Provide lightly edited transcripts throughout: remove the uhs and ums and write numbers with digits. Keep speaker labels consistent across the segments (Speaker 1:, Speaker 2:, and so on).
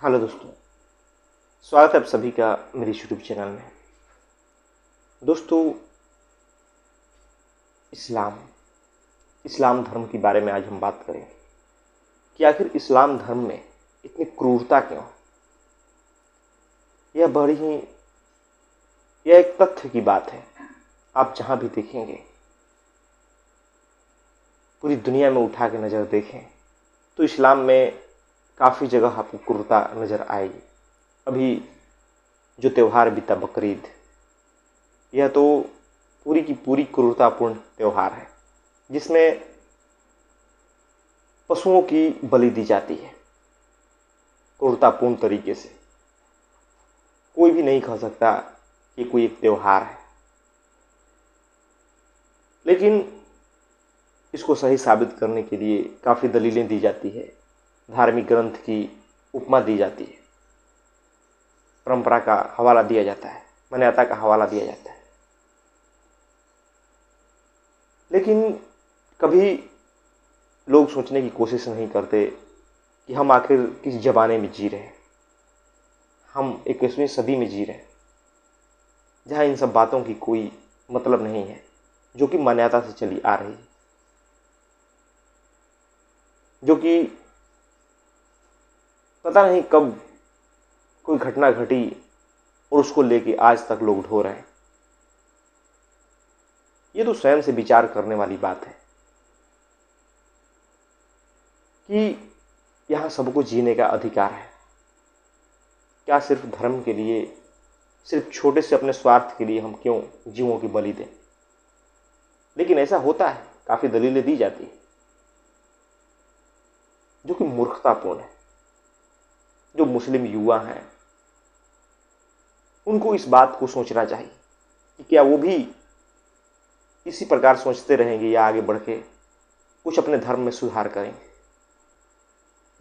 Speaker 1: Hello दोस्तों, स्वागत है आप सभी का मेरे यूट्यूब चैनल में। दोस्तों, इस्लाम इस्लाम धर्म के बारे में आज हम बात करेंगे कि आखिर इस्लाम धर्म में इतनी क्रूरता क्यों है। यह बड़ी ही यह एक तथ्य की बात है। आप जहाँ भी देखेंगे, पूरी दुनिया में उठा के नज़र देखें तो इस्लाम में काफ़ी जगह आपको क्रूरता नज़र आएगी। अभी जो त्यौहार बीता बकरीद, यह तो पूरी की पूरी क्रूरतापूर्ण त्यौहार है, जिसमें पशुओं की बलि दी जाती है क्रूरतापूर्ण तरीके से। कोई भी नहीं कह सकता कि कोई एक त्यौहार है, लेकिन इसको सही साबित करने के लिए काफ़ी दलीलें दी जाती है, धार्मिक ग्रंथ की उपमा दी जाती है, परंपरा का हवाला दिया जाता है, मान्यता का हवाला दिया जाता है। लेकिन कभी लोग सोचने की कोशिश नहीं करते कि हम आखिर किस ज़माने में जी रहे हैं। हम 21वीं सदी में जी रहे हैं, जहाँ इन सब बातों की कोई मतलब नहीं है, जो कि मान्यता से चली आ रही है, जो कि पता नहीं कब कोई घटना घटी और उसको लेके आज तक लोग ढो रहे हैं। ये तो स्वयं से विचार करने वाली बात है कि यहाँ सबको जीने का अधिकार है। क्या सिर्फ धर्म के लिए, सिर्फ छोटे से अपने स्वार्थ के लिए हम क्यों जीवों की बलि दें? लेकिन ऐसा होता है, काफ़ी दलीलें दी जाती है, जो कि मूर्खतापूर्ण है। जो मुस्लिम युवा हैं, उनको इस बात को सोचना चाहिए कि क्या वो भी इसी प्रकार सोचते रहेंगे या आगे बढ़ के कुछ अपने धर्म में सुधार करेंगे।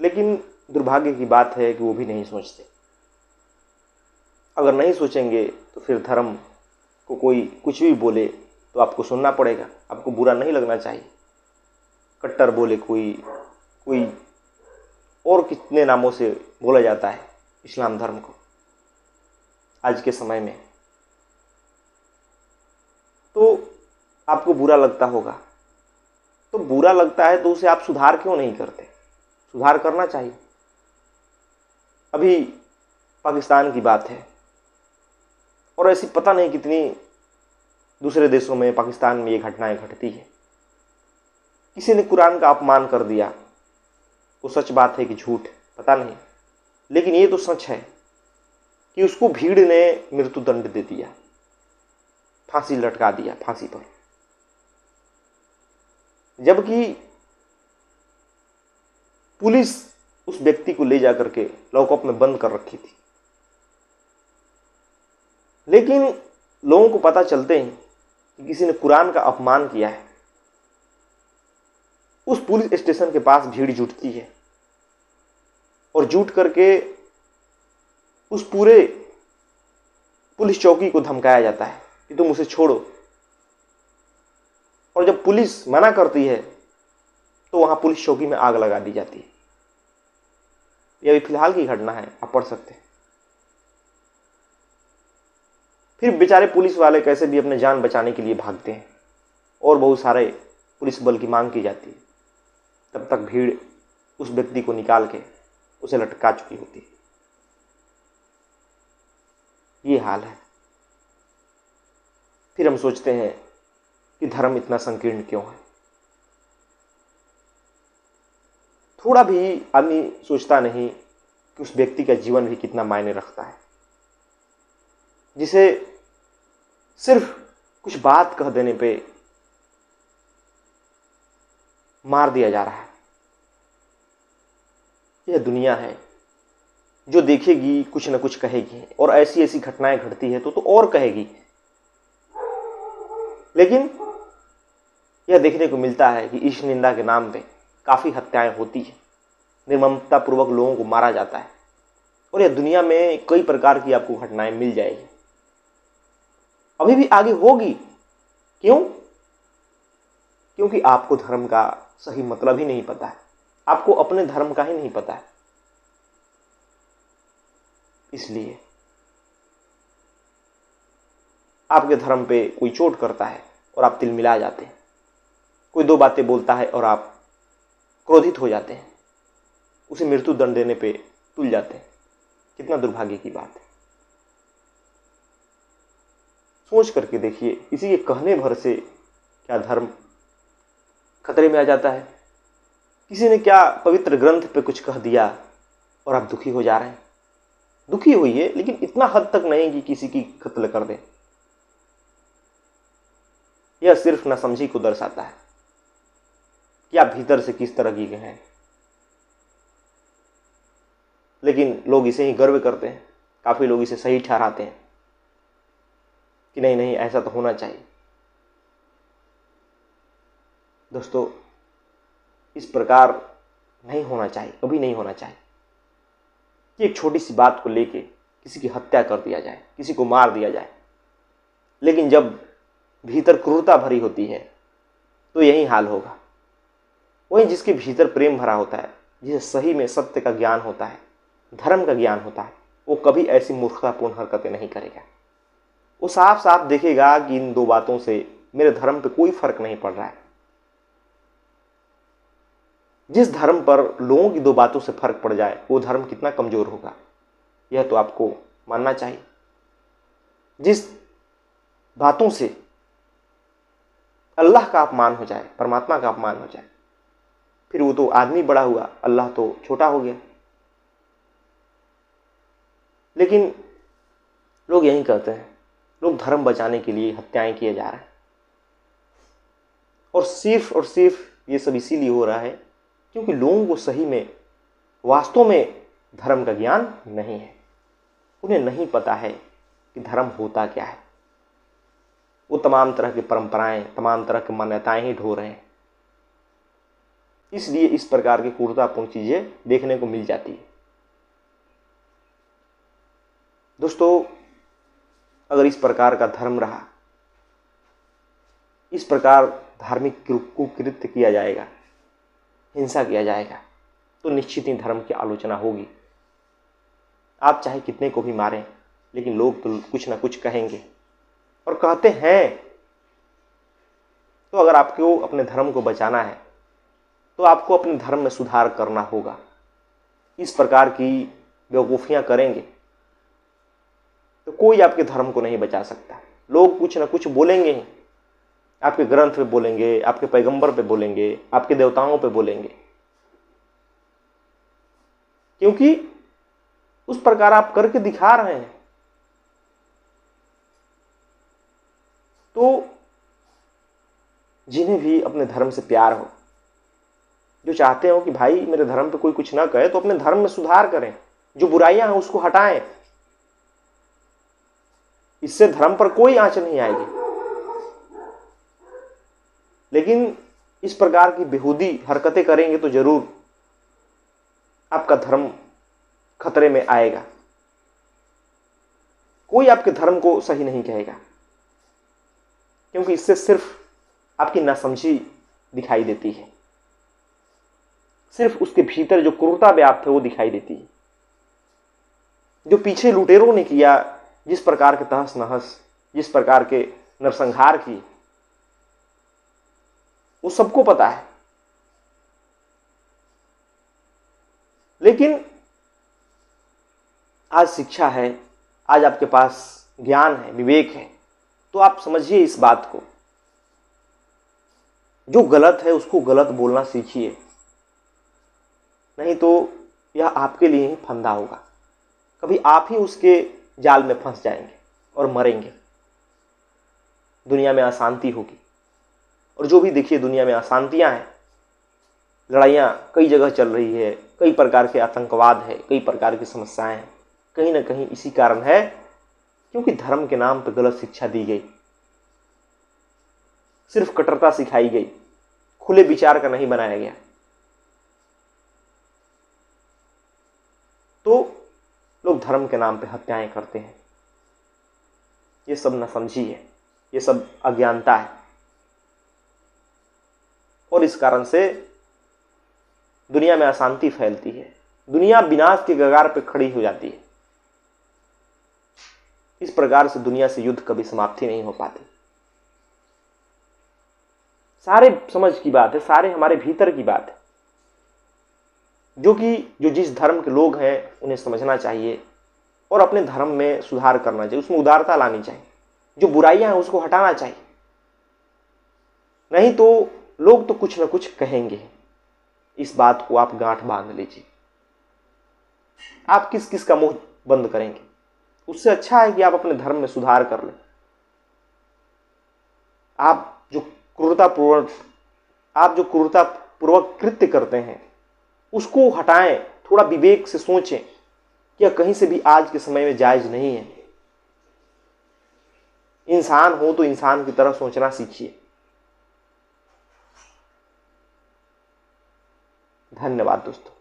Speaker 1: लेकिन दुर्भाग्य की बात है कि वो भी नहीं सोचते। अगर नहीं सोचेंगे तो फिर धर्म को कोई कुछ भी बोले तो आपको सुनना पड़ेगा, आपको बुरा नहीं लगना चाहिए। कट्टर बोले कोई कोई और कितने नामों से बोला जाता है इस्लाम धर्म को आज के समय में, तो आपको बुरा लगता होगा। तो बुरा लगता है तो उसे आप सुधार क्यों नहीं करते? सुधार करना चाहिए। अभी पाकिस्तान की बात है, और ऐसी पता नहीं कितनी दूसरे देशों में, पाकिस्तान में ये घटनाएं घटती है। किसी ने कुरान का अपमान कर दिया, वो सच बात है कि झूठ, पता नहीं, लेकिन ये तो सच है कि उसको भीड़ ने मृत्यु दंड दे दिया, फांसी लटका दिया, फांसी पर। जबकि पुलिस उस व्यक्ति को ले जाकर के लॉकअप में बंद कर रखी थी। लेकिन लोगों को पता चलते ही कि किसी ने कुरान का अपमान किया है, उस पुलिस स्टेशन के पास भीड़ जुटती है और जुट करके उस पूरे पुलिस चौकी को धमकाया जाता है कि तुम उसे छोड़ो। और जब पुलिस मना करती है तो वहां पुलिस चौकी में आग लगा दी जाती है। यह अभी फिलहाल की घटना है, आप पढ़ सकते हैं। फिर बेचारे पुलिस वाले कैसे भी अपने जान बचाने के लिए भागते हैं और बहुत सारे पुलिस बल की मांग की जाती है। तब तक भीड़ उस व्यक्ति को निकाल के उसे लटका चुकी होती है। ये हाल है। फिर हम सोचते हैं कि धर्म इतना संकीर्ण क्यों है। थोड़ा भी आदमी सोचता नहीं कि उस व्यक्ति का जीवन भी कितना मायने रखता है, जिसे सिर्फ कुछ बात कह देने पे मार दिया जा रहा है। यह दुनिया है जो देखेगी कुछ न कुछ कहेगी, और ऐसी ऐसी घटनाएं घटती है तो और कहेगी। लेकिन यह देखने को मिलता है कि ईश निंदा के नाम पे काफ़ी हत्याएं होती है, निर्ममता पूर्वक लोगों को मारा जाता है, और यह दुनिया में कई प्रकार की आपको घटनाएं मिल जाएगी, अभी भी आगे होगी। क्यों? क्योंकि आपको धर्म का सही मतलब ही नहीं पता है, आपको अपने धर्म का ही नहीं पता है। इसलिए आपके धर्म पे कोई चोट करता है और आप तिलमिला जाते हैं, कोई दो बातें बोलता है और आप क्रोधित हो जाते हैं, उसे मृत्यु दंड देने पे तुल जाते हैं। कितना दुर्भाग्य की बात है। सोच करके देखिए, किसी के कहने भर से क्या धर्म खतरे में आ जाता है? किसी ने क्या पवित्र ग्रंथ पे कुछ कह दिया और आप दुखी हो जा रहे हैं। दुखी होइए, लेकिन इतना हद तक नहीं कि किसी की कत्ल कर दें। यह सिर्फ नासमझी को दर्शाता है कि आप भीतर से किस तरह की हैं। लेकिन लोग इसे ही गर्व करते हैं, काफ़ी लोग इसे सही ठहराते हैं कि नहीं नहीं, ऐसा तो होना चाहिए। दोस्तों, इस प्रकार नहीं होना चाहिए, कभी नहीं होना चाहिए कि एक छोटी सी बात को लेके किसी की हत्या कर दिया जाए, किसी को मार दिया जाए। लेकिन जब भीतर क्रूरता भरी होती है तो यही हाल होगा। वहीं जिसके भीतर प्रेम भरा होता है, जिसे सही में सत्य का ज्ञान होता है, धर्म का ज्ञान होता है, वो कभी ऐसी मूर्खतापूर्ण हरकतें नहीं करेगा। वो साफ साफ देखेगा कि इन दो बातों से मेरे धर्म पे कोई फर्क नहीं पड़ रहा है। जिस धर्म पर लोगों की दो बातों से फर्क पड़ जाए, वो धर्म कितना कमजोर होगा, यह तो आपको मानना चाहिए। जिस बातों से अल्लाह का अपमान हो जाए, परमात्मा का अपमान हो जाए, फिर वो तो आदमी बड़ा हुआ, अल्लाह तो छोटा हो गया। लेकिन लोग यही कहते हैं, लोग धर्म बचाने के लिए हत्याएं किए जा रहे हैं। और सिर्फ ये सब इसीलिए हो रहा है क्योंकि लोगों को सही में, वास्तव में धर्म का ज्ञान नहीं है। उन्हें नहीं पता है कि धर्म होता क्या है। वो तमाम तरह की परंपराएं, तमाम तरह की मान्यताएं ही ढो रहे हैं। इसलिए इस प्रकार की क्रूरतापूर्ण चीजें देखने को मिल जाती है। दोस्तों, अगर इस प्रकार का धर्म रहा, इस प्रकार धार्मिक कुकृत्य किया जाएगा, हिंसा किया जाएगा, तो निश्चित ही धर्म की आलोचना होगी। आप चाहे कितने को भी मारें, लेकिन लोग तो कुछ ना कुछ कहेंगे और कहते हैं। तो अगर आपको अपने धर्म को बचाना है तो आपको अपने धर्म में सुधार करना होगा। इस प्रकार की बेवकूफ़ियाँ करेंगे तो कोई आपके धर्म को नहीं बचा सकता। लोग कुछ ना कुछ बोलेंगे ही, आपके ग्रंथ पे बोलेंगे, आपके पैगंबर पे बोलेंगे, आपके देवताओं पे बोलेंगे, क्योंकि उस प्रकार आप करके दिखा रहे हैं। तो जिन्हें भी अपने धर्म से प्यार हो, जो चाहते हो कि भाई मेरे धर्म पे कोई कुछ ना कहे, तो अपने धर्म में सुधार करें, जो बुराइयां हैं उसको हटाएं। इससे धर्म पर कोई आंच नहीं आएगी। लेकिन इस प्रकार की बेहूदी हरकतें करेंगे तो जरूर आपका धर्म खतरे में आएगा। कोई आपके धर्म को सही नहीं कहेगा, क्योंकि इससे सिर्फ आपकी नासमझी दिखाई देती है। सिर्फ उसके भीतर जो क्रूरता व्याप्त है वो दिखाई देती है। जो पीछे लुटेरों ने किया, जिस प्रकार के तहस नहस, जिस प्रकार के नरसंहार किए, वो सबको पता है। लेकिन आज शिक्षा है, आज आपके पास ज्ञान है, विवेक है, तो आप समझिए इस बात को। जो गलत है उसको गलत बोलना सीखिए, नहीं तो यह आपके लिए ही फंदा होगा। कभी आप ही उसके जाल में फंस जाएंगे और मरेंगे। दुनिया में अशांति होगी, और जो भी देखिए दुनिया में अशांतियां हैं, लड़ाइयां कई जगह चल रही है, कई प्रकार के आतंकवाद है, कई प्रकार की समस्याएं हैं, कहीं ना कहीं इसी कारण है क्योंकि धर्म के नाम पर गलत शिक्षा दी गई, सिर्फ कट्टरता सिखाई गई, खुले विचार का नहीं बनाया गया। तो लोग धर्म के नाम पे हत्याएं करते हैं। ये सब नासमझी है, ये सब अज्ञानता है, और इस कारण से दुनिया में अशांति फैलती है। दुनिया विनाश के कगार पे खड़ी हो जाती है। इस प्रकार से दुनिया से युद्ध कभी समाप्ति नहीं हो पाती। सारे समझ की बात है, सारे हमारे भीतर की बात है, जो जिस धर्म के लोग हैं उन्हें समझना चाहिए और अपने धर्म में सुधार करना चाहिए, उसमें उदारता लानी चाहिए, जो बुराइयां हैं उसको हटाना चाहिए। नहीं तो लोग तो कुछ ना कुछ कहेंगे। इस बात को आप गांठ बांध लीजिए। आप किस किस का मुंह बंद करेंगे? उससे अच्छा है कि आप अपने धर्म में सुधार कर लें। आप जो क्रूरतापूर्वक कृत्य करते हैं उसको हटाएं, थोड़ा विवेक से सोचें कि यह कहीं से भी आज के समय में जायज नहीं है। इंसान हो तो इंसान की तरह सोचना सीखिए। धन्यवाद दोस्तों।